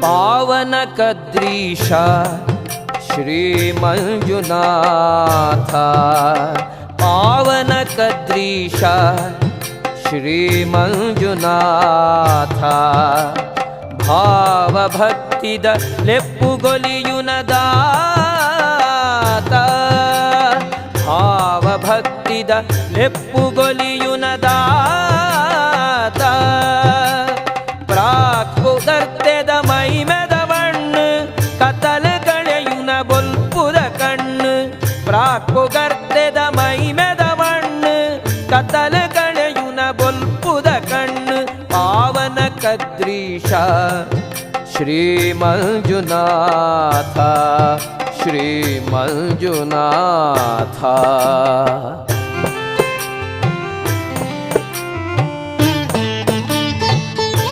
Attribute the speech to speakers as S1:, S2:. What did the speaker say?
S1: पावन कद्रीश श्री मंजुनाथ, पावन कद्रीश श्री मंजुनाथ, भाव भक्तिद ಲೆಪ್ಪುಗೊಲಿಯುನದಾತ, ಭಾವ ಭಕ್ತಿದ ಲೆಪ್ಪುಗೊಲಿಯುನದಾತ, ಪ್ರಾಕ್ ಉದರ್ತೆದ ಮೈಮೆದವಣ್ಣು ಕತಲ ಕಳೆಯುನ ಬೊಲ್ಪುದ ಕಣ್ಣು, ಪ್ರಾಕ್ ಉಗರ್ತೆದ ಮೈಮೆದವಣ್ಣು ಕತಲ ಕಳೆಯುನ ಬೊಲ್ಪುದ ಕಣ್ಣು, ಪಾವನ ಕದ್ರೀಶ श्री मंजुनाथ, श्री मंजुनाथ।